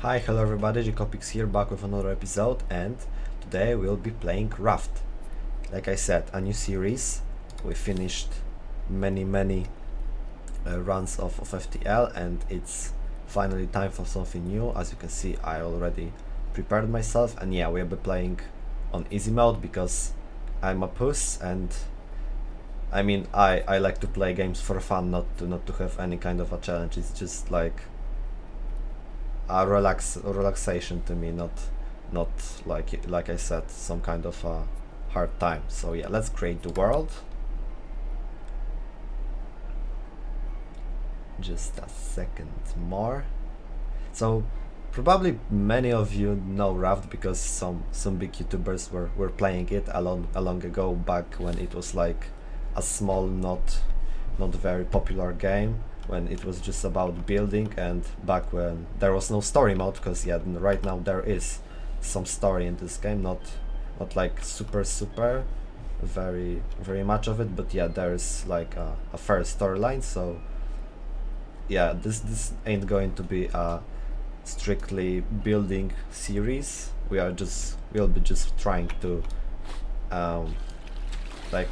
Hi, hello everybody, Jacopix here, back with another episode, and today we'll be playing Raft. Like I said, a new series. We finished many runs of FTL, and it's finally time for something new. As you can see, I already prepared myself, and yeah, we'll be playing on easy mode because I'm a puss, and I mean, I like to play games for fun, not to have any kind of a challenge. It's just like a relaxation to me, not like I said, some kind of a hard time. So yeah, let's create the world. Just a second more. So probably many of you know Raft because some big YouTubers were playing it long ago, back when it was like a small, not very popular game, when it was just about building, and back when there was no story mode, because yeah, right now there is some story in this game, not like super very much of it, but yeah, there is like a fair storyline. So yeah, this ain't going to be a strictly building series. We'll be just trying to like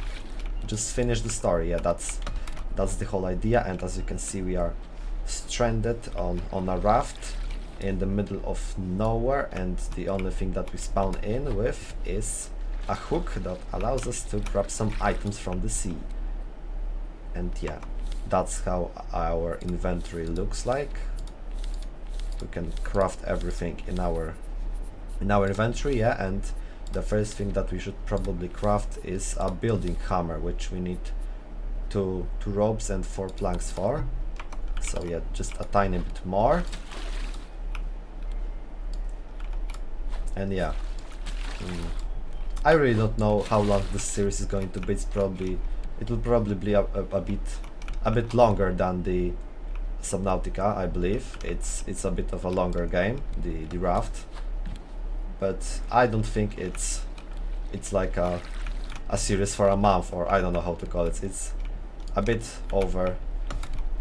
just finish the story. Yeah, that's the whole idea. And as you can see, we are stranded on a raft in the middle of nowhere, and the only thing that we spawn in with is a hook that allows us to grab some items from the sea. And yeah, that's how our inventory looks like. We can craft everything in our inventory, yeah, and the first thing that we should probably craft is a building hammer, which we need two ropes and 4 planks for. So yeah, just a tiny bit more. And yeah, I really don't know how long this series is going to be. It will probably be a bit longer than the Subnautica. I believe it's a bit of a longer game, the Raft, but I don't think it's like a series for a month, or I don't know how to call it. It's a bit over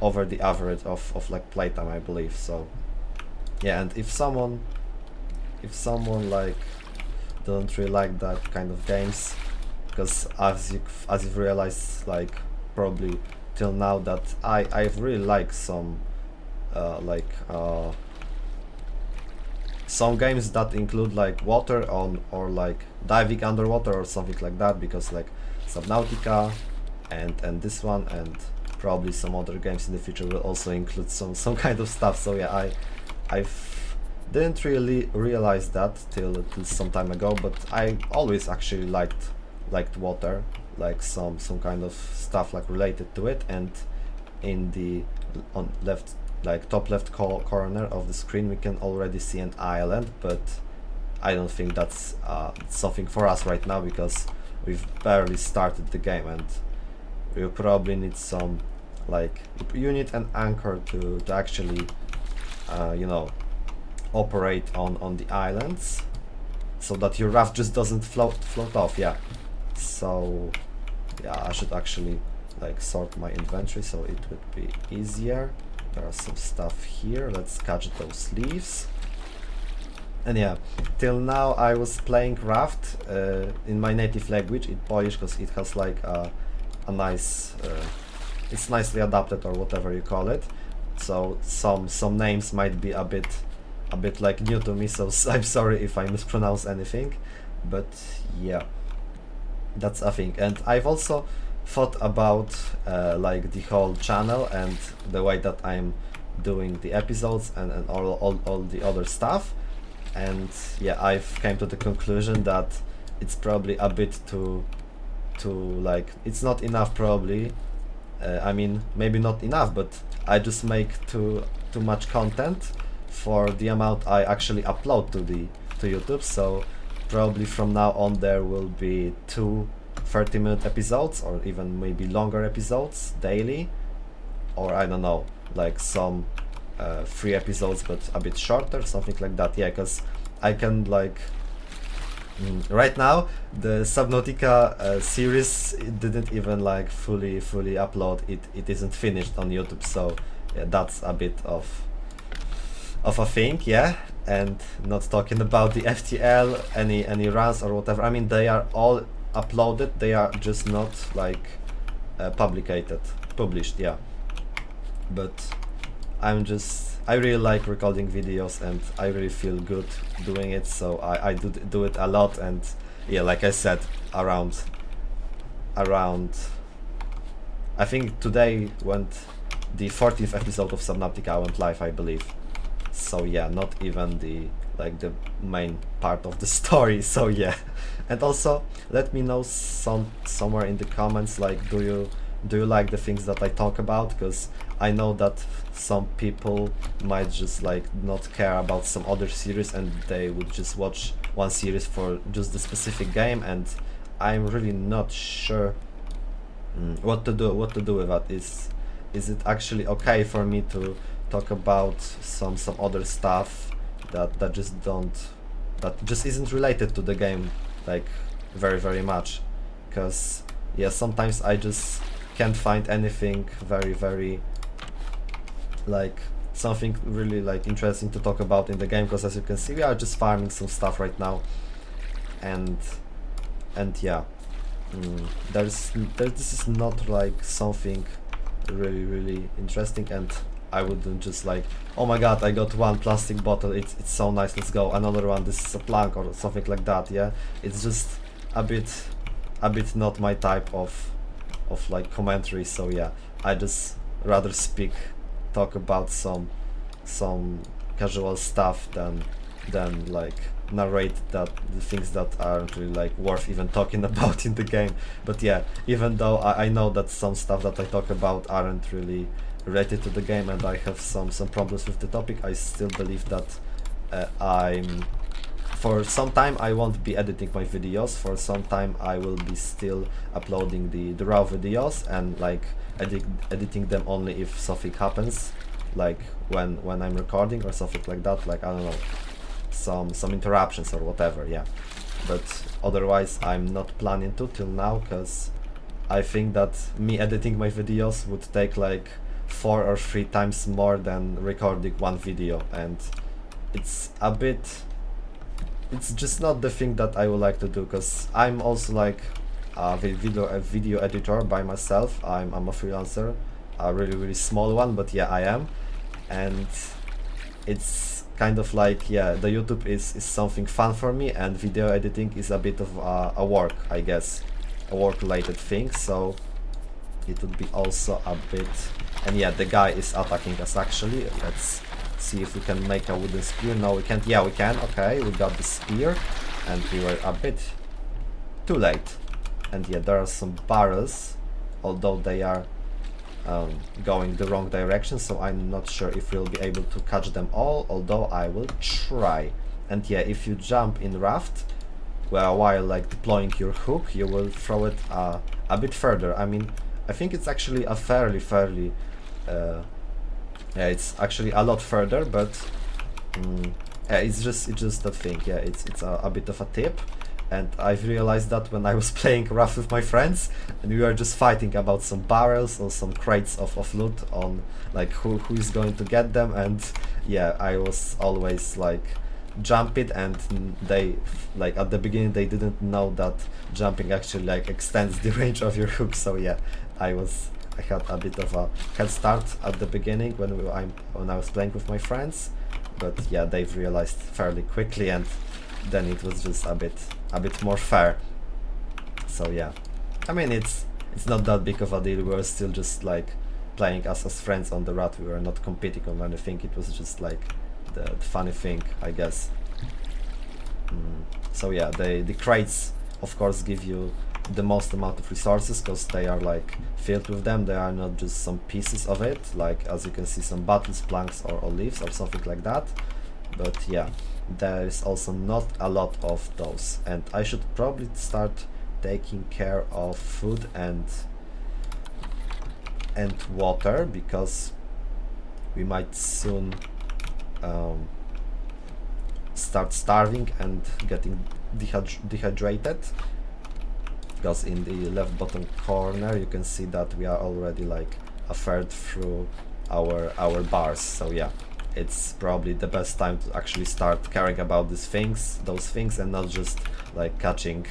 the average of like playtime, I believe. So yeah, and if someone like don't really like that kind of games, because as you've realized, like probably till now, that I've really liked some some games that include like water on, or like diving underwater or something like that, because like Subnautica and this one, and probably some other games in the future will also include some kind of stuff. So yeah, I didn't really realize that till some time ago, but I always actually liked water, like some kind of stuff like related to it. And in the top left corner of the screen, we can already see an island, but I don't think that's something for us right now, because we've barely started the game, and we'll probably need some, like, you need an anchor to actually you know, operate on the islands, so that your raft just doesn't float off. Yeah, so yeah, I should actually like sort my inventory so it would be easier. There are some stuff here, let's catch those leaves. And yeah, till now I was playing Raft in my native language, in Polish, because it has like a nice it's nicely adapted, or whatever you call it. So some names might be a bit like new to me, so I'm sorry if I mispronounce anything, but yeah, that's a thing. And I've also thought about like the whole channel and the way that I'm doing the episodes and all the other stuff. And yeah, I've came to the conclusion that it's probably a bit too like, it's not enough probably. I mean, maybe not enough, but I just make too much content for the amount I actually upload to YouTube. So probably from now on there will be 2 30-minute episodes, or even maybe longer episodes daily, or I don't know, like some 3 episodes but a bit shorter, something like that. Yeah, because I can like right now the Subnautica series, it didn't even like fully upload. It isn't finished on YouTube, so yeah, that's a bit of a thing. Yeah, and not talking about the FTL, any runs or whatever. I mean, they are all uploaded, they are just not like published, yeah. But I really like recording videos and I really feel good doing it, so I do it a lot. And yeah, like I said, around I think today went the 40th episode of Subnautica went live, I believe. So yeah, not even the main part of the story. So yeah, and also let me know somewhere in the comments, like, do you like the things that I talk about? Because I know that some people might just like not care about some other series and they would just watch one series for just the specific game, and I'm really not sure what to do with that. Is it actually okay for me to talk about some other stuff that just isn't related to the game, like very much? Because yeah, sometimes I just can't find anything very like something really like interesting to talk about in the game, because as you can see, we are just farming some stuff right now, and yeah, this is not like something really interesting, and I wouldn't just like, oh my god, I got one plastic bottle, it's so nice, let's go, another one, this is a plank or something like that. Yeah, it's just a bit not my type of like commentary. So yeah, I just rather talk about some casual stuff than like narrate the things that aren't really like worth even talking about in the game. But yeah, even though I know that some stuff that I talk about aren't really related to the game and I have some problems with the topic, I still believe that for some time I won't be editing my videos. For some time I will be still uploading the raw videos and like editing them only if something happens, like when I'm recording or something like that, like I don't know, some interruptions or whatever. Yeah, but otherwise I'm not planning to till now, because I think that me editing my videos would take like 4 or 3 times more than recording one video, and it's just not the thing that I would like to do, because I'm also like a video editor by myself. I'm a freelancer, a really small one, but yeah, I am. And it's kind of like, yeah, the YouTube is something fun for me, and video editing is a bit of a work, I guess, a work related thing, so it would be also a bit. And yeah, the guy is attacking us actually. Let's see if we can make a wooden spear. No, we can't. Yeah, we can. Okay, we got the spear, and we were a bit too late. And yeah, there are some barrels, although they are going the wrong direction, so I'm not sure if we'll be able to catch them all, although I will try. And yeah, if you jump in Raft, well, while like deploying your hook, you will throw it a bit further. I mean, I think it's actually a fairly yeah, it's actually a lot further, but yeah, it's just that thing. Yeah, it's a bit of a tip. And I've realized that when I was playing Raft with my friends, and we were just fighting about some barrels or some crates of loot, on like who is going to get them. And yeah, I was always like jump it, and they like at the beginning they didn't know that jumping actually like extends the range of your hook. So yeah, I had a bit of a head start at the beginning when I was playing with my friends, but yeah, they've realized fairly quickly, and then it was just a bit more fair. So yeah, I mean, it's not that big of a deal. We were still just like playing as friends on the Rat. We were not competing on anything. It was just like the funny thing, I guess. So yeah, the crates of course give you the most amount of resources, because they are like filled with them. They are not just some pieces of it, like as you can see, some bottles, planks, or leaves or something like that. But yeah, there is also not a lot of those, and I should probably start taking care of food and water, because we might soon start starving and getting dehydrated. Because in the left bottom corner you can see that we are already like a third through our bars. So yeah, it's probably the best time to actually start caring about those things, and not just like catching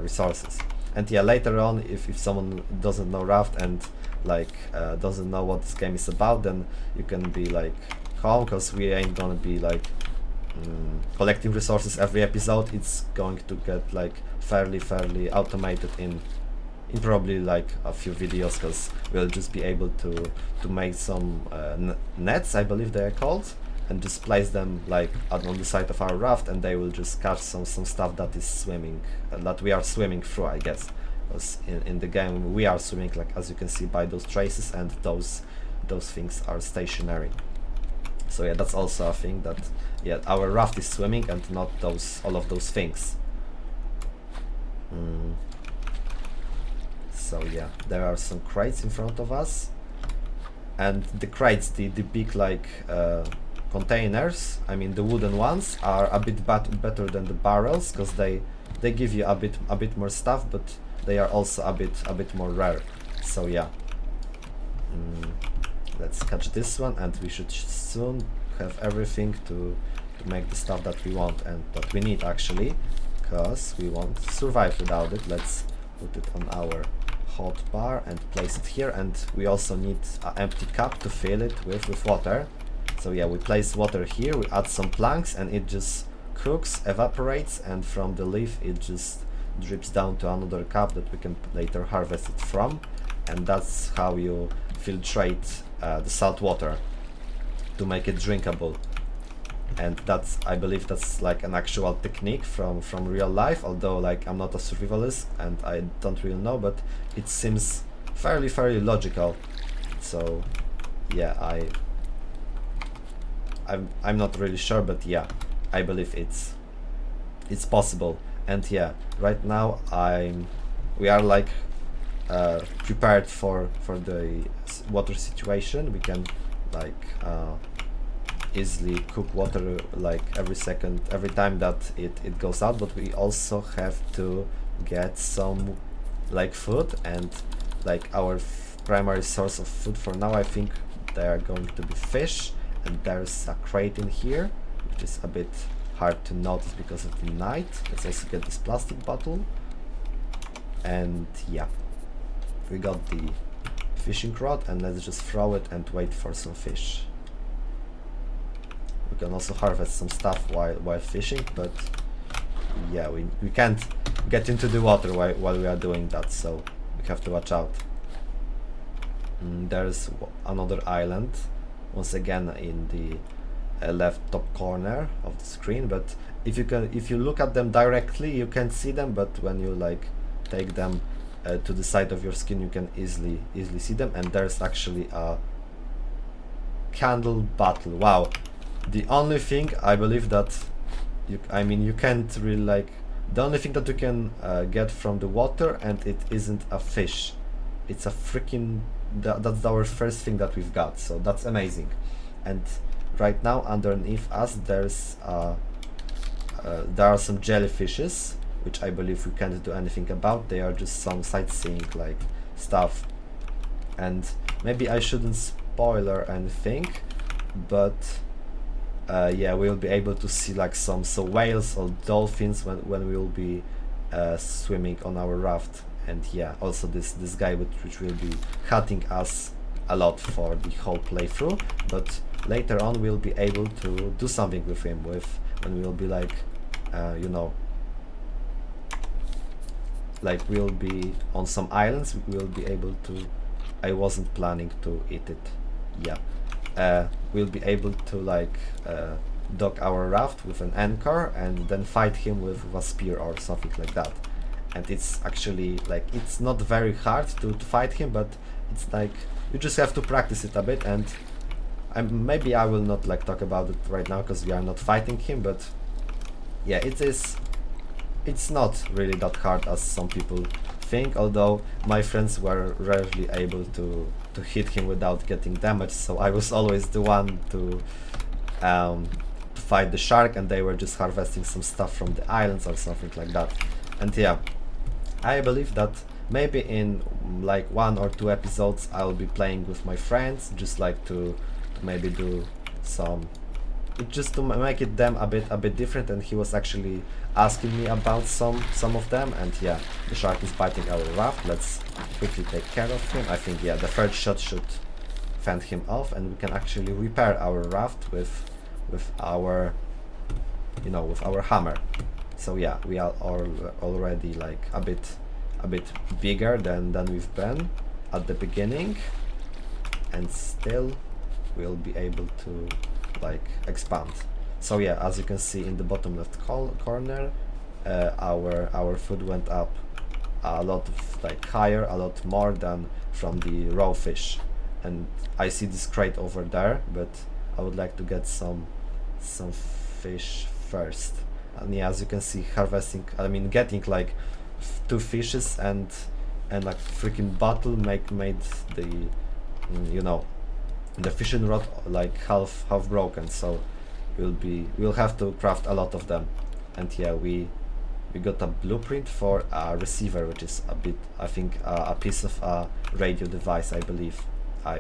resources. And yeah, later on, if someone doesn't know Raft and like doesn't know what this game is about, then you can be like calm, because we ain't gonna be like collecting resources every episode. It's going to get like fairly automated in probably like a few videos, because we'll just be able to make some nets, I believe they are called, and just place them like on the side of our raft, and they will just catch some stuff that is swimming, that we are swimming through, I guess. Because in the game we are swimming, like as you can see by those traces, and those things are stationary. So yeah, that's also a thing, that yeah, our raft is swimming and not all of those things. So yeah, there are some crates in front of us, and the crates, the big like containers, I mean the wooden ones, are a bit better than the barrels, because they give you a bit more stuff, but they are also a bit more rare. So yeah, let's catch this one, and we should soon have everything to make the stuff that we want and that we need, actually, because we won't survive without it. Let's put it on our hot bar and place it here, and we also need an empty cup to fill it with water. So yeah, we place water here, we add some planks, and it just cooks, evaporates, and from the leaf it just drips down to another cup that we can later harvest it from. And that's how you filtrate the salt water to make it drinkable. And that's, I believe that's like an actual technique from real life, although like I'm not a survivalist and I don't really know, but it seems fairly logical. So yeah, I'm not really sure, but yeah, I believe it's possible. And yeah, right now we are like prepared for the water situation. We can like easily cook water like every time that it goes out, but we also have to get some like food, and like our primary source of food for now, I think they are going to be fish. And there's a crate in here, which is a bit hard to notice because of the night. Let's also get this plastic bottle, and yeah, we got the fishing rod, and let's just throw it and wait for some fish. We can also harvest some stuff while fishing, but yeah, we can't get into the water while we are doing that, so we have to watch out. There's another island, once again in the left top corner of the screen, but if you look at them directly you can see them, but when you like take them to the side of your screen you can easily see them. And there's actually a candle bottle. Wow. The only thing I believe that you can't really like, the only thing that you can get from the water, and it isn't a fish, it's a freaking, that's our first thing that we've got, so that's amazing. And right now underneath us there's there are some jellyfishes, which I believe we can't do anything about. They are just some sightseeing like stuff, and maybe I shouldn't spoil or anything, but yeah, we'll be able to see like some whales or dolphins when we will be swimming on our raft. And yeah, also this guy which will be hunting us a lot for the whole playthrough, but later on we'll be able to do something with him when we'll be like you know, like we'll be on some islands, we'll be able to, I wasn't planning to eat it, yeah, we'll be able to like dock our raft with an anchor and then fight him with a spear or something like that. And it's actually like, it's not very hard to fight him, but it's like you just have to practice it a bit. And maybe I will not like talk about it right now because we are not fighting him, but yeah, it's not really that hard as some people think, although my friends were rarely able to hit him without getting damaged, so I was always the one to fight the shark, and they were just harvesting some stuff from the islands or something like that. And yeah, I believe that maybe in like 1 or 2 episodes I'll be playing with my friends, just like to maybe do some, just to make it them a bit different, and he was actually asking me about some of them. And yeah, the shark is biting our raft. Let's quickly take care of him. I think yeah, the third shot should fend him off, and we can actually repair our raft with our, you know, with our hammer. So yeah, we are already like a bit bigger than we've been at the beginning, and still we'll be able to like expand. So yeah, as you can see in the bottom left corner, our food went up a lot of like higher, a lot more than from the raw fish. And I see this crate over there, but I would like to get some fish first. And yeah, as you can see, harvesting, I mean getting like 2 fishes and like freaking bottle made the you know, the fishing rod like half broken. So we'll have to craft a lot of them. And yeah, we got a blueprint for a receiver, which is a bit, I think, a piece of a radio device, I believe,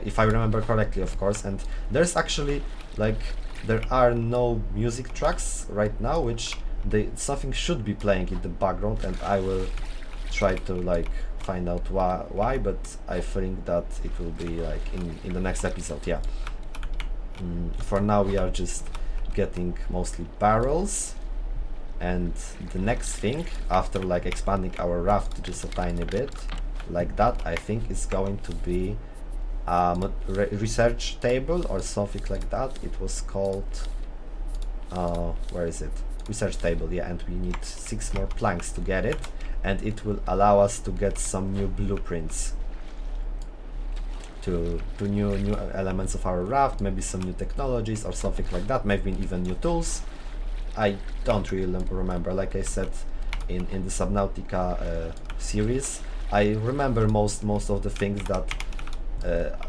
if I remember correctly, of course. And there's actually like, there are no music tracks right now, which something should be playing in the background, and I will try to like find out why, but I think that it will be like in the next episode. Yeah. For now we are just getting mostly barrels, and the next thing after like expanding our raft just a tiny bit like that, I think is going to be research table or something like that. It was called where is it? Research table, yeah. And we need 6 more planks to get it, and it will allow us to get some new blueprints to new elements of our raft, maybe some new technologies or something like that, maybe even new tools. I don't really remember. Like I said, in the Subnautica series, I remember most of the things that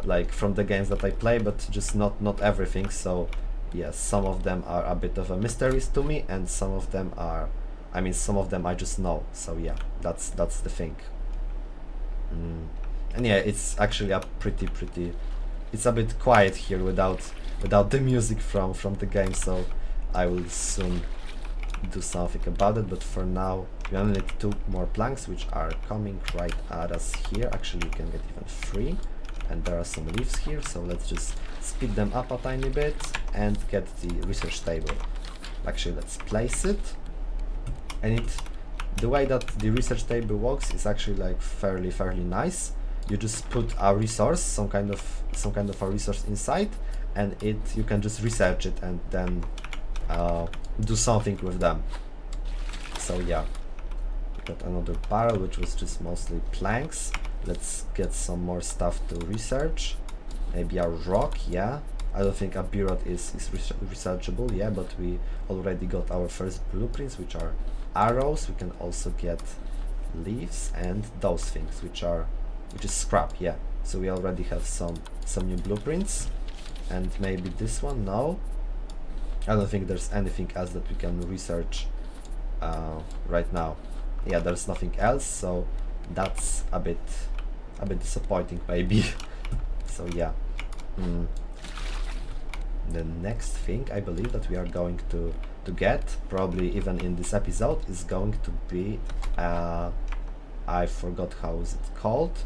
like from the games that I play, but just not everything. So yes, some of them are a bit of a mysteries to me, and some of them are, I mean, some of them I just know. So yeah, that's the thing. And yeah, it's actually a pretty, it's a bit quiet here without the music from the game, so I will soon do something about it. But for now, we only need 2 more planks, which are coming right at us here. Actually, you can get even 3, and there are some leaves here, so let's just speed them up a tiny bit and get the research table. Actually, let's place it. And the way that the research table works is actually like fairly nice. You just put a resource, some kind of a resource inside, and you can just research it and then do something with them. So yeah, got another barrel, which was just mostly planks. Let's get some more stuff to research. Maybe a rock, yeah. I don't think a B-rod is researchable, yeah, but we already got our first blueprints, which are arrows. We can also get leaves and those things, which is scrap, yeah. So we already have some new blueprints. And maybe this one, no. I don't think there's anything else that we can research right now. Yeah, there's nothing else, so that's a bit disappointing maybe. So yeah. The next thing I believe that we are going to get, probably even in this episode, is going to be I forgot how is it called.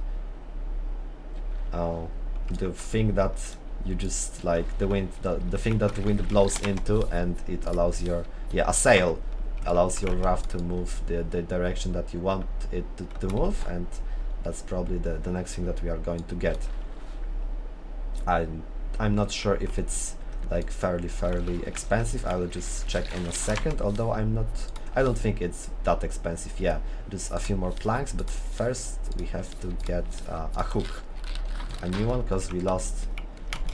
The thing that you just like the wind, the thing that the wind blows into, and it allows your, yeah, a sail allows your raft to move the direction that you want it to move, and that's probably the next thing that we are going to get. I'm not sure if it's like fairly expensive. I will just check in a second, although I don't think it's that expensive. Yeah, just a few more planks, but first we have to get a hook, a new one, because we lost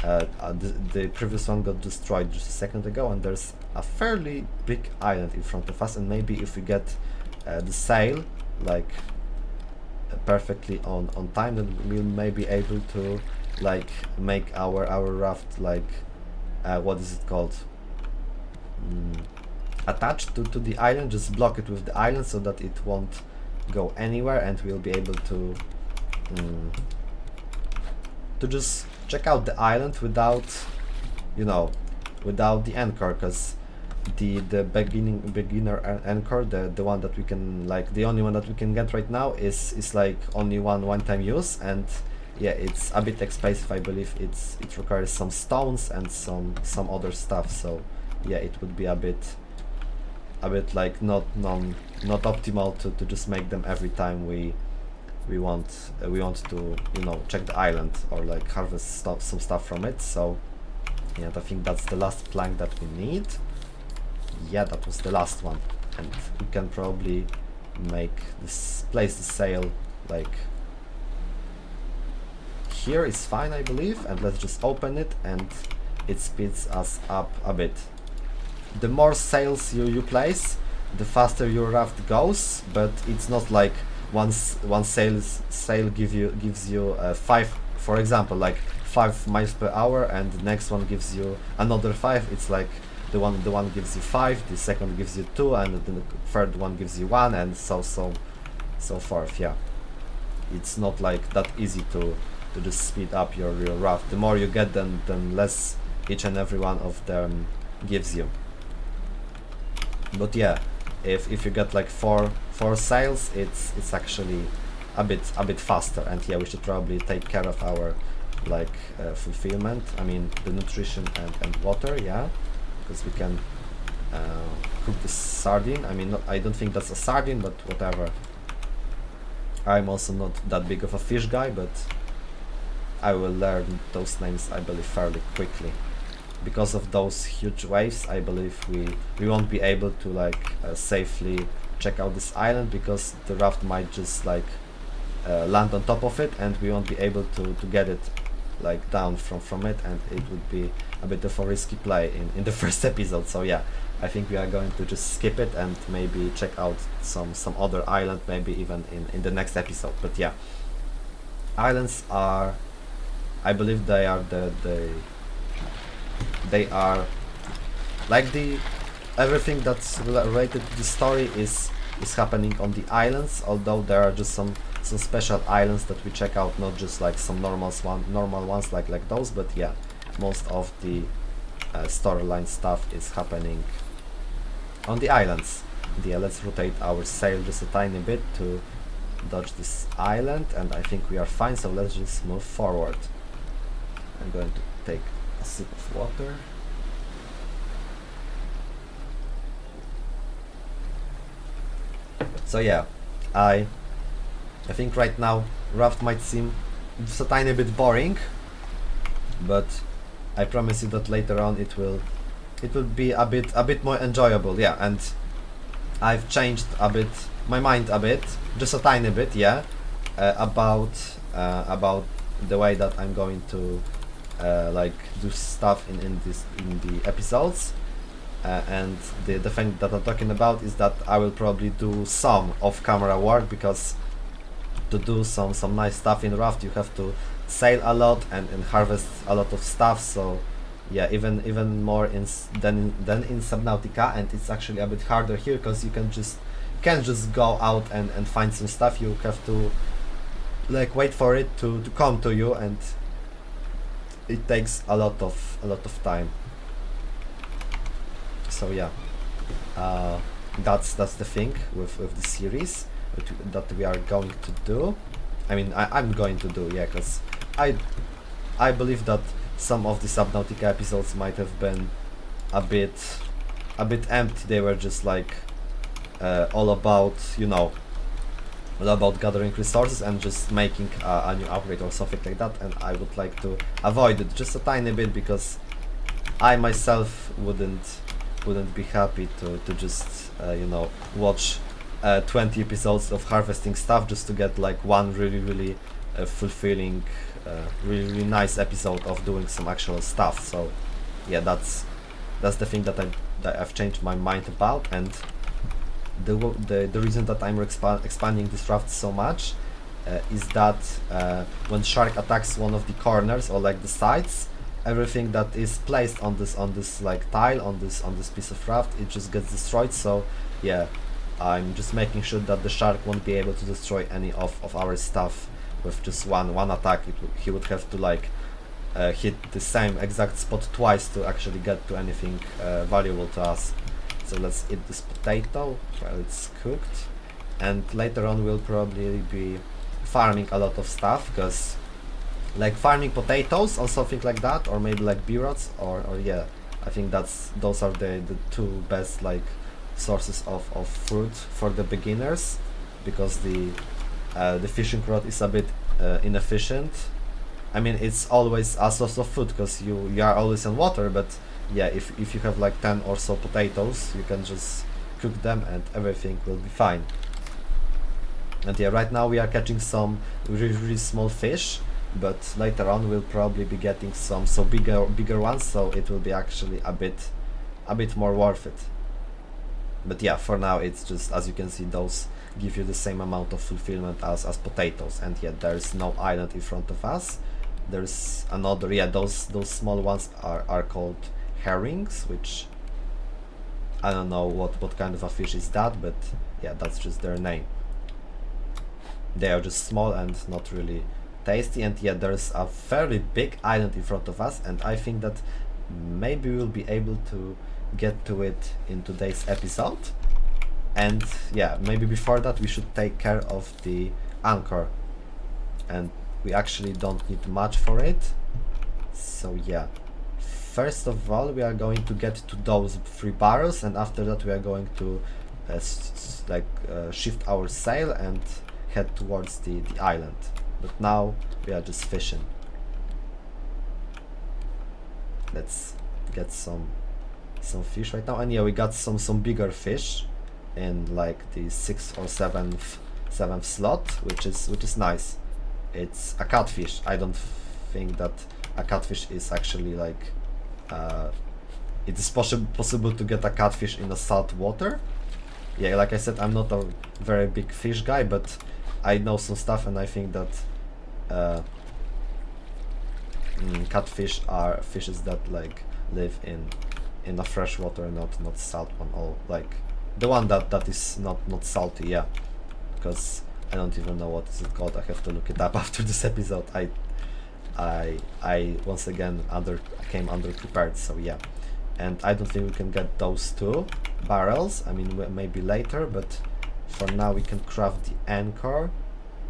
the previous one got destroyed just a second ago, and there's a fairly big island in front of us, and maybe if we get the sail like perfectly on time, then we'll maybe able to like make our raft like what is it called, attached to the island, just block it with the island so that it won't go anywhere, and we'll be able to just check out the island without you know, without the anchor, because the beginner anchor, the one that we can, like, the only one that we can get right now is like only one time use, and yeah, it's a bit expensive. I believe it requires some stones and some other stuff, so yeah, it would be a bit like not optimal to just make them every time we want to, you know, check the island or like harvest some stuff from it. So yeah, I think that's the last plank that we need. Yeah, that was the last one, and we can probably place the sail like here is fine, I believe, and let's just open it, and it speeds us up a bit. The more sails you place, the faster your raft goes, but it's not like one sail gives you 5, for example, like 5 miles per hour, and the next one gives you another 5. It's like the one gives you 5, the second gives you 2, and the third one gives you 1, and so forth. Yeah, it's not like that easy to just speed up your raft. The more you get, then less each and every one of them gives you. But yeah, if you get like four sails, it's actually a bit faster. And yeah, we should probably take care of our like fulfillment. I mean, the nutrition and water. Yeah, because we can cook this sardine. I mean, I don't think that's a sardine, but whatever. I'm also not that big of a fish guy, but I will learn those names, I believe, fairly quickly. Because of those huge waves, I believe we won't be able to like safely check out this island, because the raft might just like land on top of it, and we won't be able to get it like down from it, and it would be a bit of a risky play in the first episode. So yeah, I think we are going to just skip it and maybe check out some other island, maybe even in the next episode. But yeah, islands are, I believe they are they are like everything that's related to the story is happening on the islands, although there are just some special islands that we check out, not just like some normal ones like those. But yeah, most of the storyline stuff is happening on the islands. Yeah, let's rotate our sail just a tiny bit to dodge this island, and I think we are fine, so let's just move forward. I'm going to take a sip of water. So yeah, I think right now Raft might seem just a tiny bit boring, but I promise you that later on it will be a bit more enjoyable. Yeah, and I've changed my mind a bit, just a tiny bit, yeah, about the way that I'm going to like do stuff in the episodes. And the thing that I'm talking about is that I will probably do some off-camera work, because to do some nice stuff in Raft you have to sail a lot and harvest a lot of stuff. So yeah, even more than in Subnautica, and it's actually a bit harder here, because you can't just go out and find some stuff. You have to like wait for it to come to you, and it takes a lot of time. So yeah, that's the thing with the series that we are going to do. I mean, I'm going to do, yeah, because I believe that some of the Subnautica episodes might have been a bit empty. They were just like all about, you know, all about gathering resources and just making a new upgrade or something like that, and I would like to avoid it just a tiny bit, because I myself wouldn't be happy to just you know, watch 20 episodes of harvesting stuff just to get like one really fulfilling really nice episode of doing some actual stuff. So yeah, that's the thing that I've changed my mind about. And the reason that I'm expanding this raft so much is that when shark attacks one of the corners or like the sides, everything that is placed on this like tile on this piece of raft, it just gets destroyed. So yeah, I'm just making sure that the shark won't be able to destroy any of our stuff with just one attack. He would have to like hit the same exact spot twice to actually get to anything valuable to us. So let's eat this potato while it's cooked, and later on we'll probably be farming a lot of stuff, because like farming potatoes or something like that, or maybe like beetrots, or yeah, I think those are the two best like sources of fruit for the beginners, because the fishing rod is a bit inefficient. I mean, it's always a source of food because you are always in water, but yeah, if you have like 10 or so potatoes, you can just cook them and everything will be fine. And yeah, right now we are catching some really small fish, but later on we'll probably be getting some bigger ones, so it will be actually a bit more worth it. But yeah, for now it's just, as you can see, those give you the same amount of fulfillment as potatoes. And yeah, there's no island in front of us. There's another, yeah, those small ones are called herrings, which I don't know what kind of a fish is that, but yeah, that's just their name. They are just small and not really tasty. And yeah, there's a fairly big island in front of us, and I think that maybe we'll be able to get to it in today's episode. And yeah, maybe before that we should take care of the anchor, and we actually don't need much for it. So yeah, first of all we are going to get to those 3 barrels, and after that we are going to shift our sail and head towards the island. But now we are just fishing. Let's get some fish right now. And yeah, we got some bigger fish in like the 6th or 7th slot, which is nice. It's a catfish. I don't think that a catfish is actually like it is possible to get a catfish in the salt water. Yeah, like I said, I'm not a very big fish guy, but I know some stuff, and I think that catfish are fishes that like live in the fresh water, not salt one, or like the one that is not salty. Yeah, because I don't even know what is it called. I have to look it up after this episode. I once again came underprepared, so yeah. And I don't think we can get those 2 barrels. I mean, maybe later, but for now we can craft the anchor.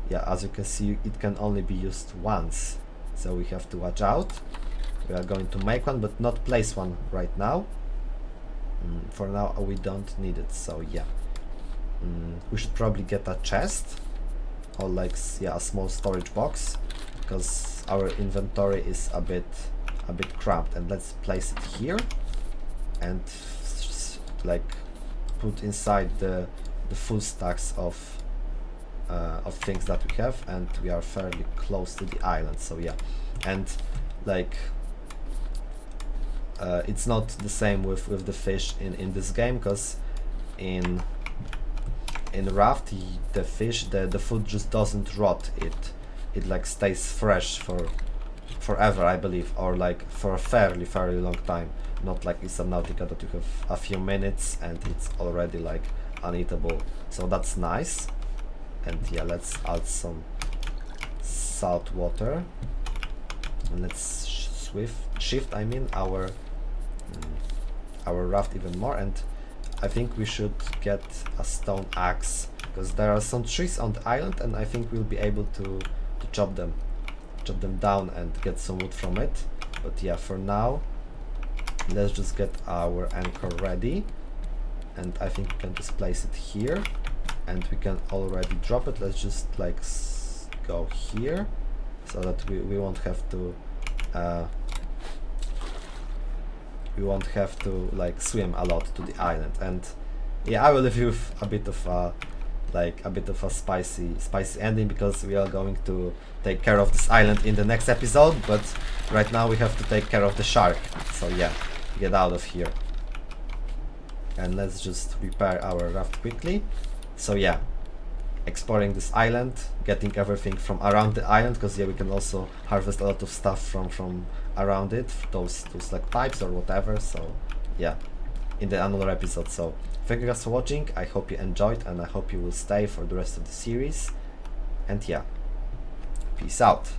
Yeah, as you can see, it can only be used once, so we have to watch out. We are going to make one, but not place one right now. For now we don't need it, so yeah. We should probably get a chest, or like, yeah, a small storage box, because our inventory is a bit cramped. And let's place it here and like put inside the full stacks of things that we have, and we are fairly close to the island, so yeah. And like it's not the same with the fish in this game, because in Raft the fish, the food just doesn't rot. It like stays fresh for forever, I believe, or like for a fairly long time, not like in Subnautica that you have a few minutes and it's already like uneatable. So that's nice. And yeah, let's add some salt water, and let's shift I mean our raft even more. And I think we should get a stone axe, because there are some trees on the island, and I think we'll be able to chop them down and get some wood from it. But yeah, for now let's just get our anchor ready, and I think we can just place it here, and we can already drop it. Let's just like go here, so that we won't have to like swim a lot to the island. And yeah, I will leave you with a bit of a spicy ending, because we are going to take care of this island in the next episode, but right now we have to take care of the shark. So yeah, get out of here. And let's just repair our raft quickly. So yeah, exploring this island, getting everything from around the island, because yeah, we can also harvest a lot of stuff from around it, those like pipes or whatever. So yeah, in another episode. So thank you guys for watching. I hope you enjoyed, and I hope you will stay for the rest of the series. And yeah, peace out.